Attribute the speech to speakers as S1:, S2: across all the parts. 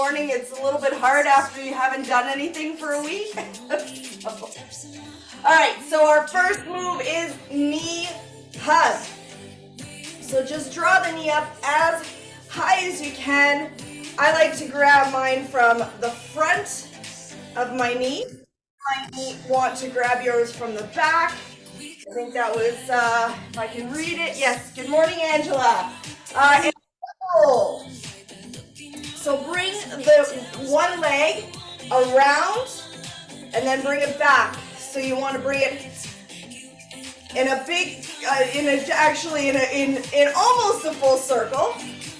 S1: morning, it's a little bit hard after you haven't done anything for a week. All right, so our first move is knee hug. So just draw the knee up as high as you can. I like to grab mine from the front of my knee. You might want to grab yours from the back. I think that was, if I can read it, yes. Good morning, Angela. And pull. So bring the one leg around and then bring it back. So you want to bring it in a big, in almost a full circle.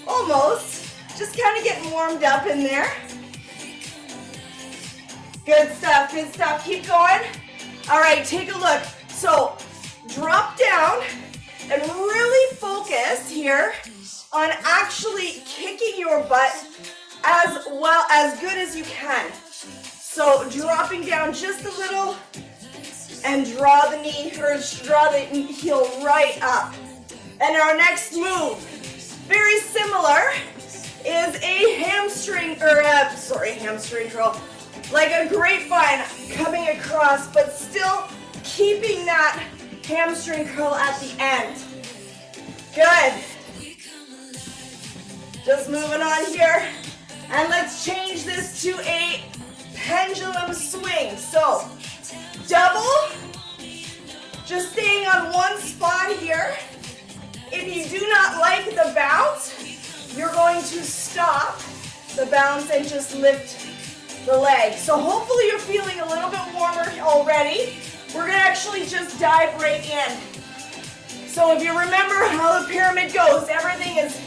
S1: Almost. Just kind of getting warmed up in there. Good stuff, good stuff. Keep going. All right, take a look. So drop down and really focus here on actually kicking your butt as well, as good as you can. So dropping down just a little and draw the knee, or draw the heel right up. And our next move, very similar, is a hamstring curl, like a grapevine coming across, but still keeping that hamstring curl at the end. Good. Just moving on here. And let's change this to a pendulum swing. So, double, just staying on one spot here. If you do not like the bounce, you're going to stop the bounce and just lift the leg. So hopefully you're feeling a little bit warmer already. We're gonna actually just dive right in. So if you remember how the pyramid goes, everything is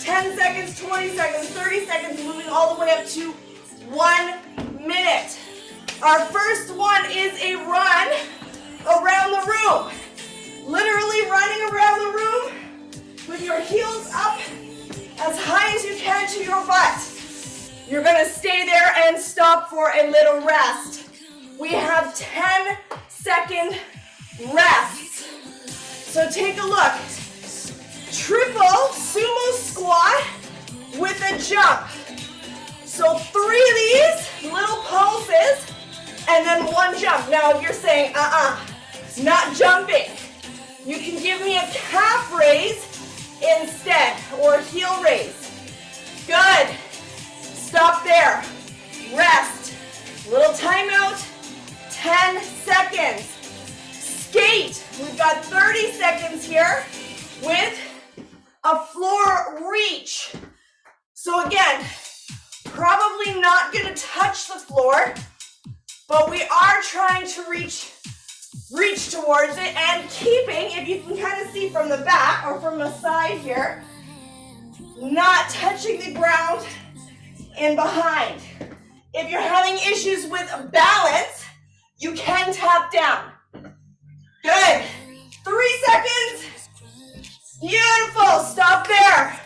S1: 10 seconds, 20 seconds, 30 seconds, moving all the way up to 1 minute. Our first one is a run around the room. Literally running around the room with your heels up as high as you can to your butt. You're gonna stay there and stop for a little rest. We have 10-second rests. So take a look. Triple sumo squat with a jump. So 3 of these little pulses and then 1 jump. Now if you're saying, not jumping, you can give me a calf raise instead, or heel raise. Good. Stop there. Rest. Little timeout. 10 seconds. Skate. We've got 30 seconds here with a floor reach. So again, probably not going to touch the floor, but we are trying to reach towards it and keeping, if you can kind of see from the back or from the side here, not touching the ground in behind. If you're having issues with balance, you can tap down. Good. 3 seconds. Beautiful. Stop there.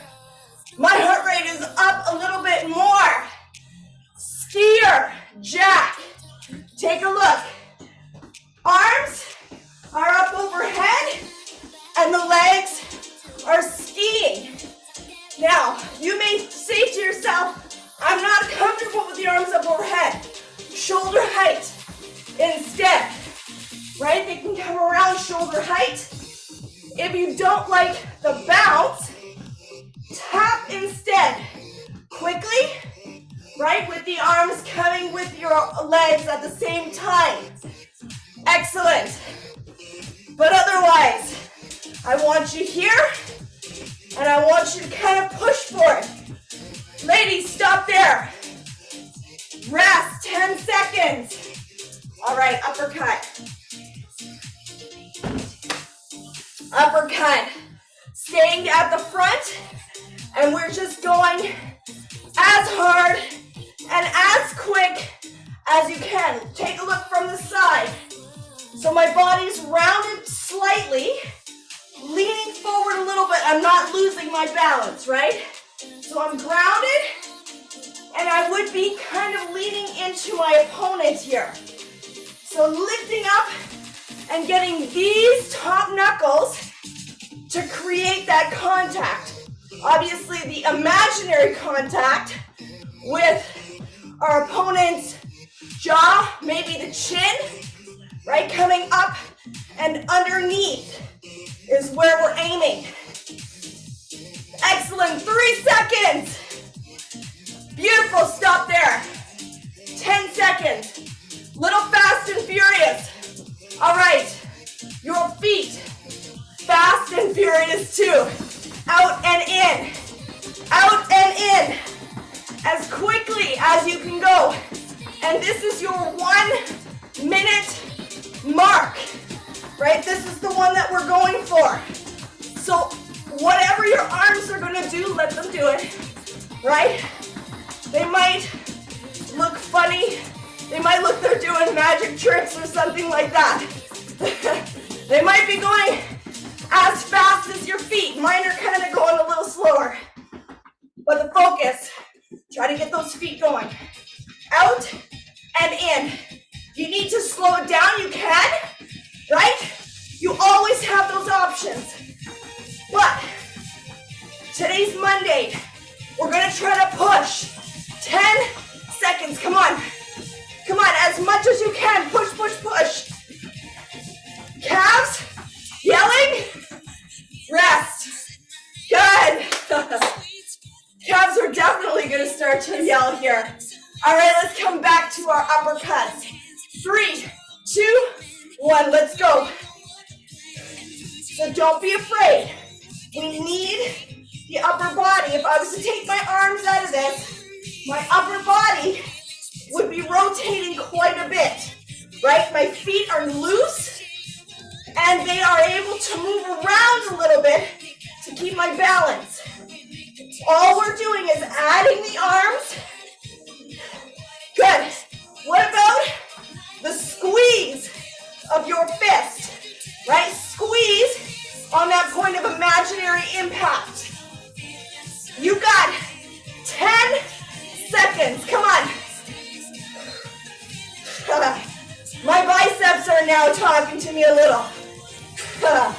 S1: My heart rate is up a little bit more. Skier, jack. Take a look. Arms are up overhead and the legs are skiing. Now, you may say to yourself, I'm not comfortable with the arms up overhead. Shoulder height instead, right? They can come around shoulder height. If you don't like the bounce, tap instead. Quickly, right? With the arms coming with your legs at the same time. Excellent. But otherwise, I want you here, and I want you to kind of push for it. Ladies, stop there. Rest, 10 seconds. All right, uppercut. Uppercut. Staying at the front, and we're just going as hard and as quick as you can. Take a look from the side. So my body's rounded slightly, leaning forward a little bit. I'm not losing my balance, right? So I'm grounded, and I would be kind of leaning into my opponent here. So lifting up and getting these top knuckles to create that contact. Obviously, the imaginary contact with our opponent's jaw, maybe the chin, right? Coming up and underneath is where we're aiming. Excellent, 3 seconds. Beautiful, stop there. 10 seconds, little fast and furious. All right, your feet, fast and furious too. Out and in, as quickly as you can go. And this is your 1 minute mark, right? This is the one that we're going for. So whatever your arms are gonna do, let them do it, right? They might look funny. They might look they're doing magic tricks or something like that. They might be going as fast as your feet. Mine are kind of going a little slower. But the focus, try to get those feet going. Out and in. If you need to slow it down, you can, right? You always have those options. But today's Monday. We're gonna try to push. 10 seconds, come on. Come on, as much as you can. Push, push, push. Calves, yelling, rest. Good. Calves are definitely gonna start to yell here. All right, let's come back to our uppercuts. 3, 2, 1, let's go. So don't be afraid. We need the upper body. If I was to take my arms out of this, my upper body would be rotating quite a bit, right? My feet are loose and they are able to move around a little bit to keep my balance. All we're doing is adding the arms. Good. What about the squeeze of your fist, right? Squeeze on that point of imaginary impact. You got 10 seconds. Come on. My biceps are now talking to me a little. Good,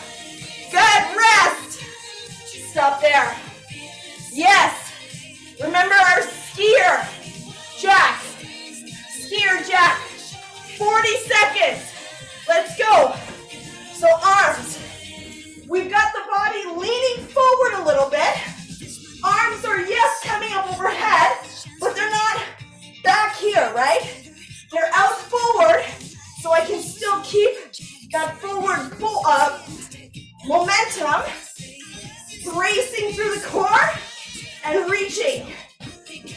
S1: rest. Stop there. Yes. Remember our skier jack. Skier jack. 40 seconds. Let's go. So arms. We've got the body leaning forward a little bit. Arms are, yes, coming up overhead, but they're not back here, right? They're out forward, so I can still keep that forward momentum, bracing through the core and reaching.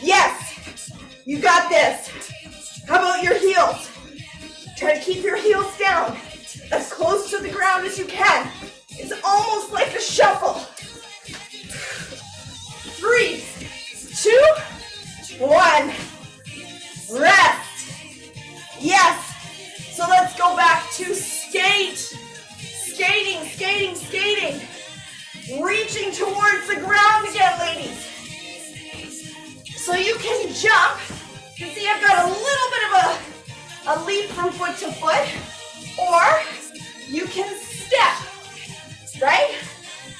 S1: Yes, you got this. How about your heels? Try to keep your heels down as close to the ground as you can. It's almost like a shuffle. 3, 2, 1. Rest. Yes. So let's go back to skate. Skating, skating, skating. Reaching towards the ground again, ladies. So you can jump. You can see I've got a little bit of a leap from foot to foot. Or you can step, right?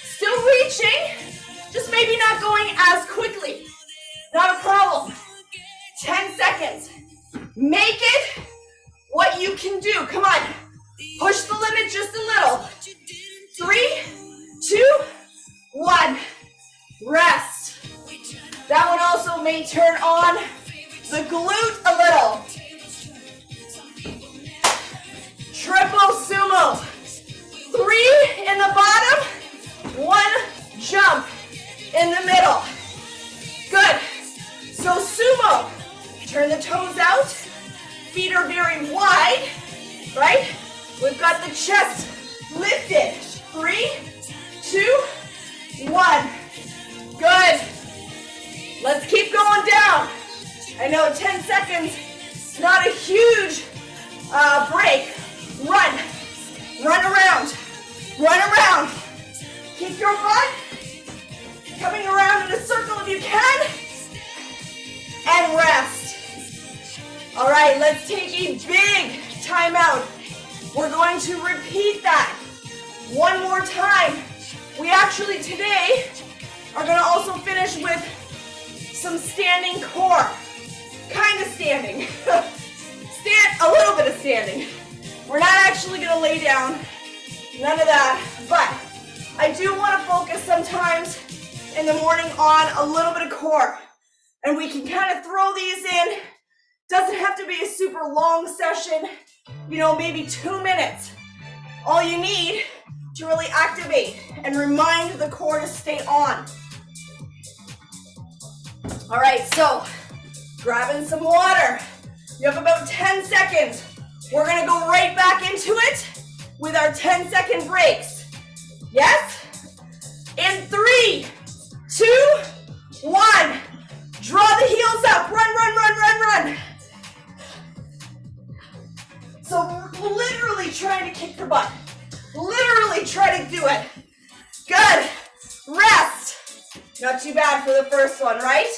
S1: Still reaching, just maybe not going as quickly. Not a problem. 10 seconds. Make it what you can do. Come on. Push the limit just a little. 3, 2, 1. Rest. That one also may turn on the glute a little. Triple sumo. 3 in the bottom, 1 jump in the middle. Good. So sumo. Turn the toes out. Feet are very wide, right? We've got the chest lifted. 3, 2, 1. Good. Let's keep going down. I know 10 seconds, not a huge break. Run. Run around. Run around. Keep your butt coming around in a circle if you can. And rest. All right, let's take a big timeout. We're going to repeat that one more time. We actually today are going to also finish with some standing core. None of that. But I do want to focus sometimes in the morning on a little bit of core. And we can kind of throw these in. Doesn't have to be a super long session, you know, maybe 2 minutes. All you need to really activate and remind the core to stay on. All right, so grabbing some water. You have about 10 seconds. We're gonna go right back into it with our 10-second breaks. Yes? In 3, 2, 1. Draw the heels up. Run, run, run, run, run. So we're literally trying to kick the butt. Literally try to do it. Good. Rest. Not too bad for the first one, right?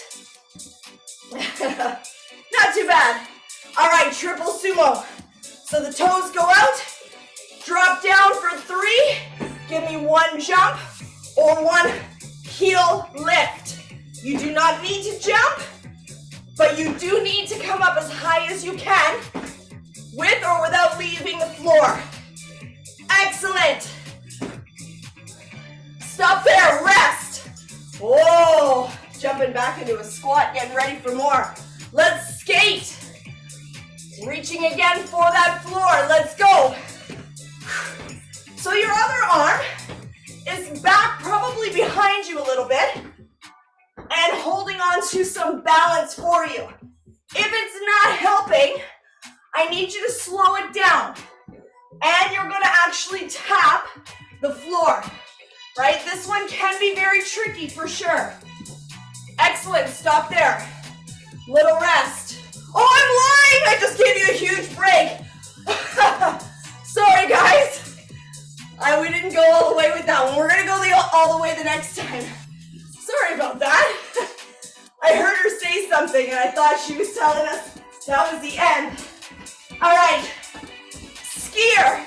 S1: Not too bad. All right, triple sumo. So the toes go out. Drop down for 3. Give me 1 jump or 1 heel lift. You do not need to jump, but you do need to come up as high as you can with or without leaving the floor. Excellent. Stop there, rest. Whoa, jumping back into a squat, getting ready for more. Let's skate. Reaching again for that floor, let's go. So your other arm is back, probably behind you a little bit, and holding on to some balance for you. If it's not helping, I need you to slow it down. And you're gonna actually tap the floor, right? This one can be very tricky for sure. Excellent, stop there. Little rest. Oh, I'm lying, I just gave you a huge break. Sorry guys. We didn't go all the way with that one. We're gonna go all the way the next time. Sorry about that. I heard her say something and I thought she was telling us that was the end. All right, skier,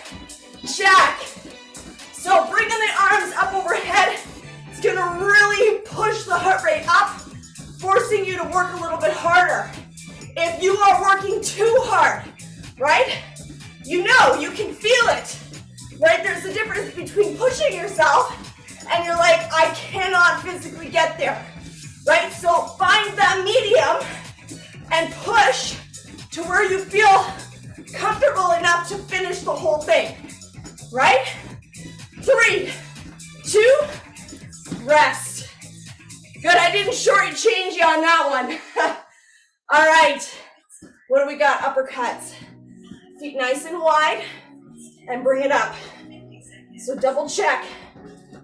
S1: jack. So bringing the arms up overhead is gonna really push the heart rate up, forcing you to work a little bit harder. If you are working too hard, right? You know, you can feel it, right? There's a difference between pushing yourself and you're like, I cannot physically get there, right? So find that medium and push to where you feel comfortable enough to finish the whole thing, right? 3, 2, rest. Good, I didn't shortchange you on that one. All right, what do we got? Uppercuts. Feet nice and wide and bring it up. So double check.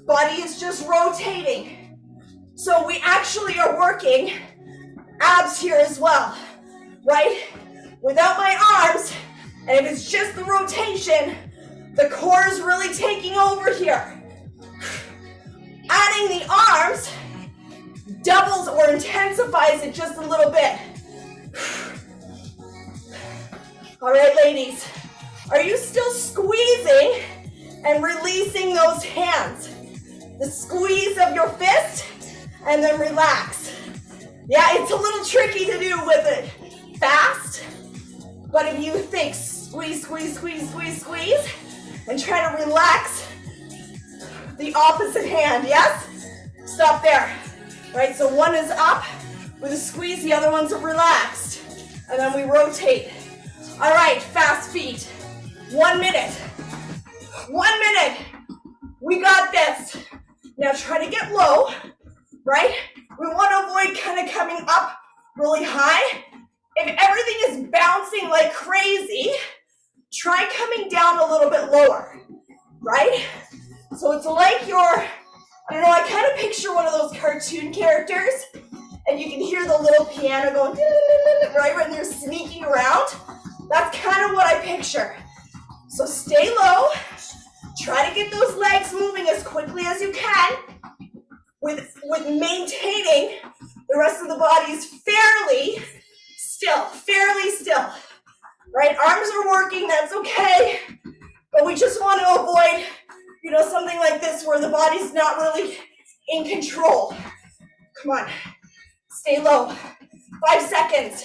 S1: Body is just rotating. So we actually are working abs here as well, right? Without my arms, and if it's just the rotation, the core is really taking over here. Adding the arms doubles or intensifies it just a little bit. All right, ladies, are you still squeezing and releasing those hands? The squeeze of your fist and then relax. Yeah, it's a little tricky to do with it fast, but if you think squeeze, squeeze, squeeze, squeeze, squeeze, and try to relax the opposite hand, yes? Stop there, right? So one is up with a squeeze, the other one's relaxed, and then we rotate. All right, fast feet. 1 minute. 1 minute. We got this. Now try to get low, right? We want to avoid kind of coming up really high. If everything is bouncing like crazy, try coming down a little bit lower, right? So it's like you're, I don't know, I kind of picture one of those cartoon characters, and you can hear the little piano going, right, when you're sneaking around. That's kind of what I picture. So stay low, try to get those legs moving as quickly as you can, with maintaining the rest of the body is fairly still, right? Arms are working, that's okay, but we just want to avoid, something like this where the body's not really in control. Come on, stay low. 5 seconds.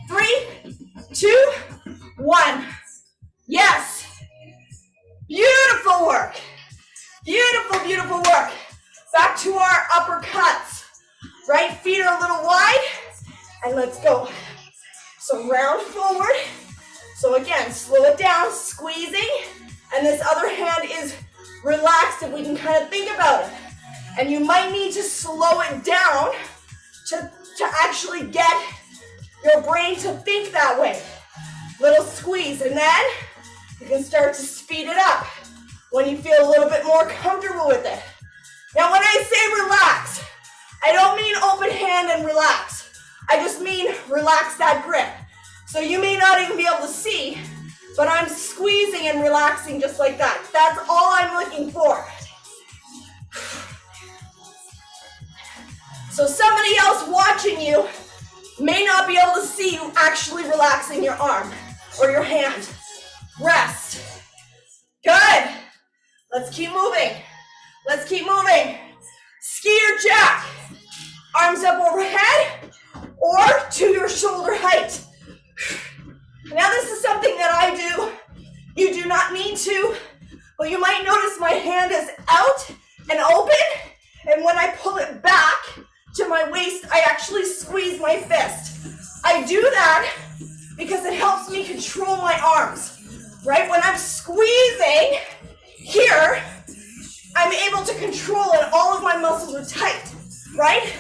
S1: 3, 2, 1. Yes. Beautiful work. Beautiful, beautiful work. Back to our uppercuts. Right feet are a little wide, and let's go. So round forward. So again, slow it down, squeezing, and this other hand is relaxed if we can kind of think about it. And you might need to slow it down to actually get your brain to think that way. Little squeeze, and then you can start to speed it up when you feel a little bit more comfortable with it. Now when I say relax, I don't mean open hand and relax. I just mean relax that grip. So you may not even be able to see, but I'm squeezing and relaxing just like that. That's all I'm looking for. So somebody else watching you may not be able to see you actually relaxing your arm or your hand. Rest. Good. Let's keep moving. Let's keep moving. Ski or jack. Arms up overhead or to your shoulder height. Now this is something that I do. You do not need to, but you might notice my hand is out and open, and when I pull it back to my waist, I actually squeeze my fist. I do that because it helps me control my arms, right? When I'm squeezing here, I'm able to control it. All of my muscles are tight, right?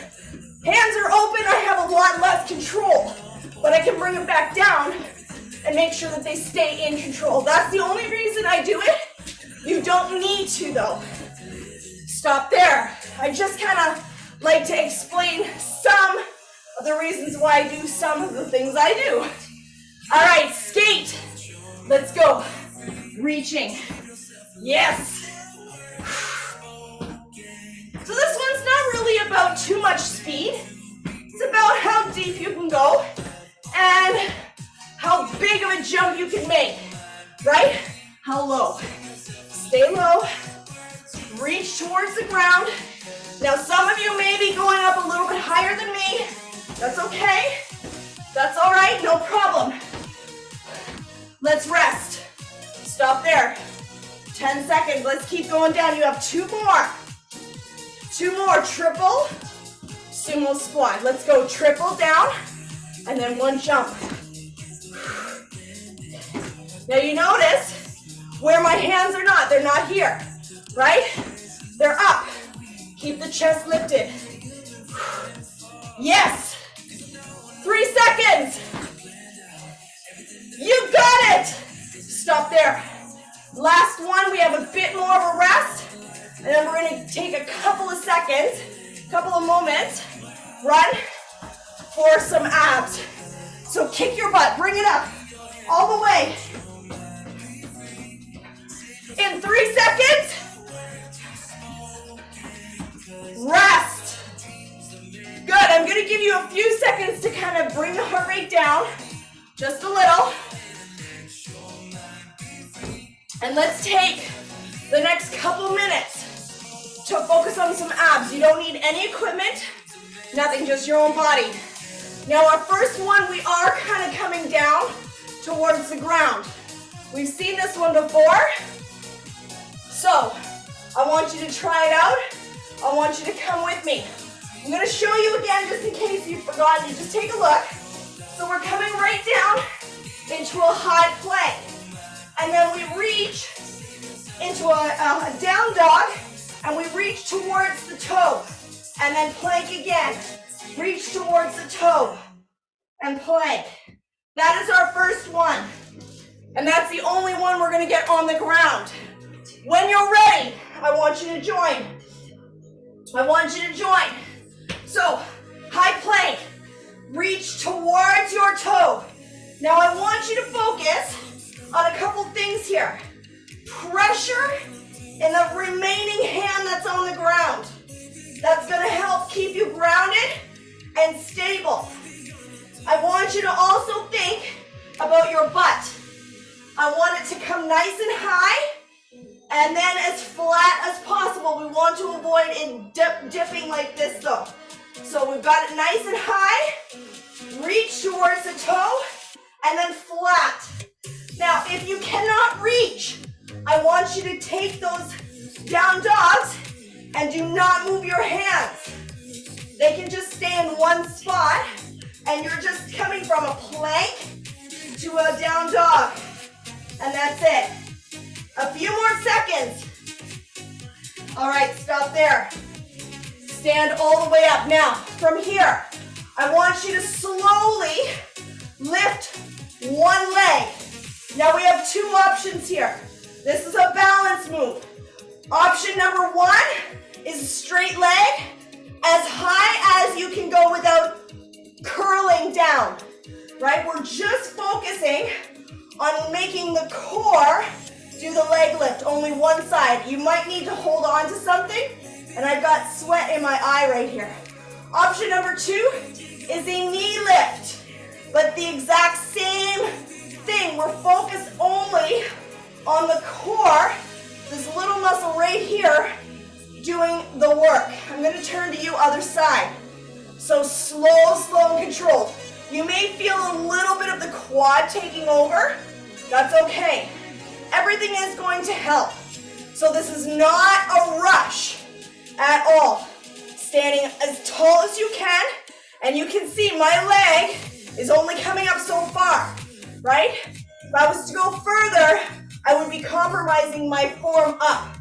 S1: Hands are open, I have a lot less control, but I can bring them back down and make sure that they stay in control. That's the only reason I do it. You don't need to though. Stop there. I just kind of like to explain some of the reasons why I do some of the things I do. All right, skate. Let's go. Reaching. Yes. So this one's not really about too much speed. It's about how deep you can go and how big of a jump you can make, right? How low. Stay low. Reach towards the ground. Now some of you may be going up a little bit higher than me. That's okay. That's all right, no problem. Let's rest. Stop there. 10 seconds, let's keep going down. You have two more. Two more, triple sumo squat. Let's go triple down and then one jump. Now you notice where my hands are not, they're not here, right? They're up. Keep the chest lifted. Yes. 3 seconds. You got it. Stop there. Last one, we have a bit more of a rest. And then we're going to take a couple of seconds, couple of moments, run for some abs. So kick your butt, bring it up, all the way. In 3 seconds, rest. Good, I'm going to give you a few seconds to kind of bring the heart rate down, just a little. And let's take the next couple minutes to focus on some abs. You don't need any equipment, nothing, just your own body. Now our first one, we are kind of coming down towards the ground. We've seen this one before. So I want you to try it out. I want you to come with me. I'm gonna show you again just in case you've forgotten. You just take a look. So we're coming right down into a high plank. And then we reach into a down dog, and we reach towards the toe, and then plank again. Reach towards the toe, and plank. That is our first one, and that's the only one we're gonna get on the ground. When you're ready, I want you to join. I want you to join. So, high plank, reach towards your toe. Now I want you to focus on a couple things here. Pressure in the remaining hand that's on the ground. That's gonna help keep you grounded and stable. I want you to also think about your butt. I want it to come nice and high and then as flat as possible. We want to avoid it dipping like this though. So we've got it nice and high, reach towards the toe, and then flat. Now, if you cannot reach I want you to take those down dogs and do not move your hands. They can just stay in one spot, and you're just coming from a plank to a down dog. And that's it. A few more seconds. All right, stop there. Stand all the way up. Now, from here, I want you to slowly lift one leg. Now we have two options here. This is a balance move. Option number one is a straight leg, as high as you can go without curling down, right? We're just focusing on making the core do the leg lift, only one side. You might need to hold on to something, and I've got sweat in my eye right here. Option number two is a knee lift, but the exact same thing. We're focused only on the core, this little muscle right here, doing the work. I'm gonna turn to you, other side. So slow, slow and controlled. You may feel a little bit of the quad taking over. That's okay. Everything is going to help. So this is not a rush at all. Standing as tall as you can, and you can see my leg is only coming up so far, right? If I was to go further, I would be compromising my form up,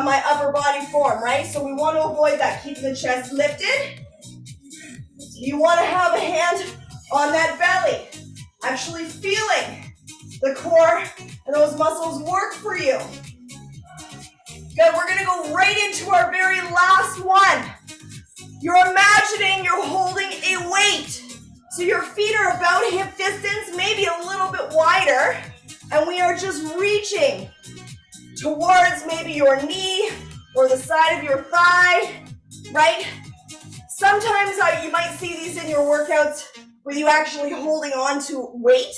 S1: my upper body form, right? So we want to avoid that, keeping the chest lifted. You want to have a hand on that belly, actually feeling the core and those muscles work for you. Good, we're gonna go right into our very last one. You're imagining you're holding a weight. So your feet are about hip distance, maybe a little bit wider, and we are just reaching towards maybe your knee or the side of your thigh, right? Sometimes you might see these in your workouts with you actually holding on to weight,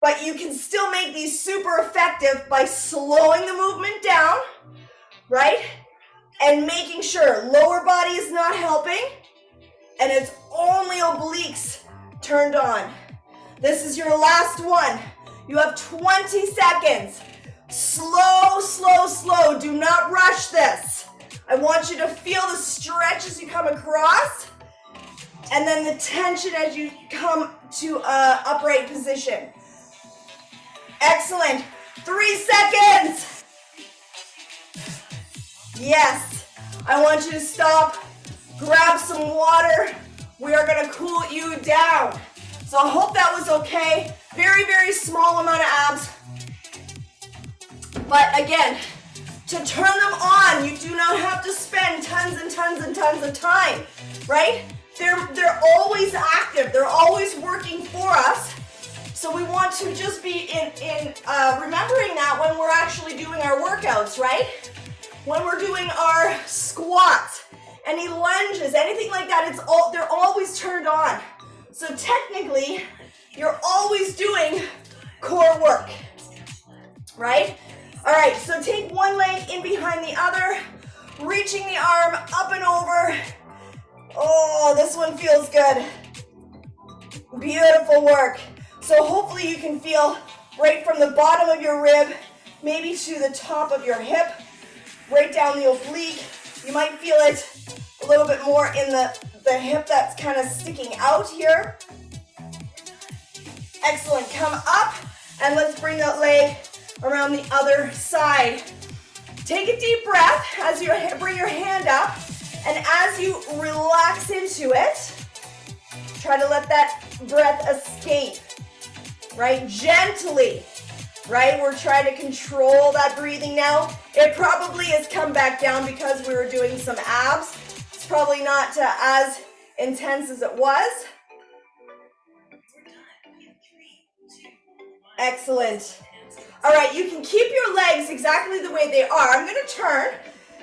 S1: but you can still make these super effective by slowing the movement down, right? And making sure lower body is not helping, and it's only obliques turned on. This is your last one. You have 20 seconds. Slow, slow, slow. Do not rush this. I want you to feel the stretch as you come across, and then the tension as you come to upright position. Excellent. 3 seconds. Yes. I want you to stop, grab some water. We are going to cool you down. So I hope that was okay. Very, very small amount of abs. But again, to turn them on, you do not have to spend tons and tons and tons of time, right? They're always active. They're always working for us. So we want to just be remembering that when we're actually doing our workouts, right? When we're doing our squats, any lunges, anything like that, they're always turned on. So technically, you're always doing core work, right? All right, so take one leg in behind the other, reaching the arm up and over. Oh, this one feels good. Beautiful work. So hopefully you can feel right from the bottom of your rib, maybe to the top of your hip, right down the oblique. You might feel it a little bit more in the hip that's kind of sticking out here. Excellent. Come up, and let's bring that leg around the other side. Take a deep breath as you bring your hand up, and as you relax into it, try to let that breath escape, right? Gently, right? We're trying to control that breathing now. It probably has come back down because we were doing some abs. It's probably not as intense as it was. Excellent. All right, you can keep your legs exactly the way they are. I'm going to turn.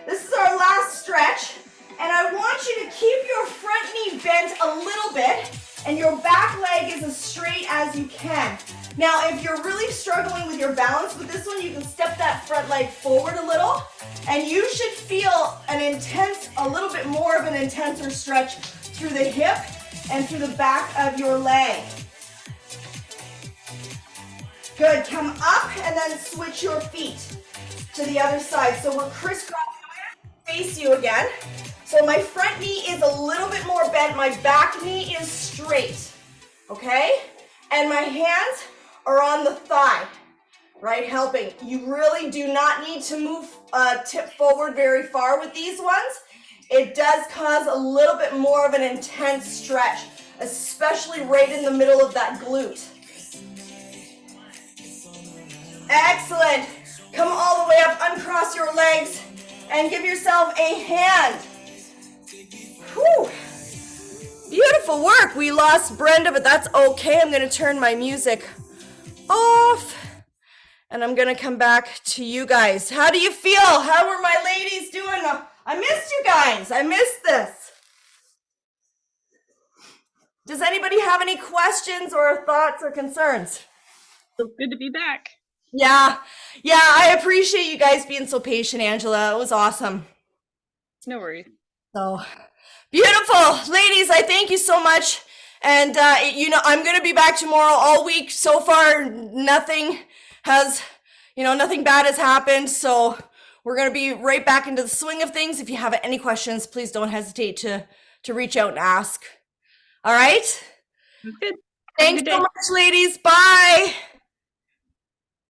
S1: This is our last stretch, and I want you to keep your front knee bent a little bit, and your back leg is as straight as you can. Now, if you're really struggling with your balance with this one, you can step that front leg forward a little, and you should feel a little bit more of an intenser stretch through the hip and through the back of your leg. Good, come up and then switch your feet to the other side. So we're crisscrossing. I'm gonna face you again. So my front knee is a little bit more bent. My back knee is straight, okay? And my hands are on the thigh, right? Helping. You really do not need to move, tip forward very far with these ones. It does cause a little bit more of an intense stretch, especially right in the middle of that glute. Excellent. Come all the way up, uncross your legs, and give yourself a hand. Whew. Beautiful work. We lost Brenda, but that's okay. I'm going to turn my music off, and I'm going to come back to you guys. How do you feel? How are my ladies doing? I missed you guys. I missed this. Does anybody have any questions or thoughts or concerns?
S2: Feels good to be back.
S1: Yeah, I appreciate you guys being so patient, Angela. It was awesome.
S2: No worries.
S1: So beautiful. Ladies, I thank you so much. And, I'm going to be back tomorrow all week. So far, nothing bad has happened. So we're going to be right back into the swing of things. If you have any questions, please don't hesitate to reach out and ask. All right?
S2: Good.
S1: Thanks so much, ladies. Bye.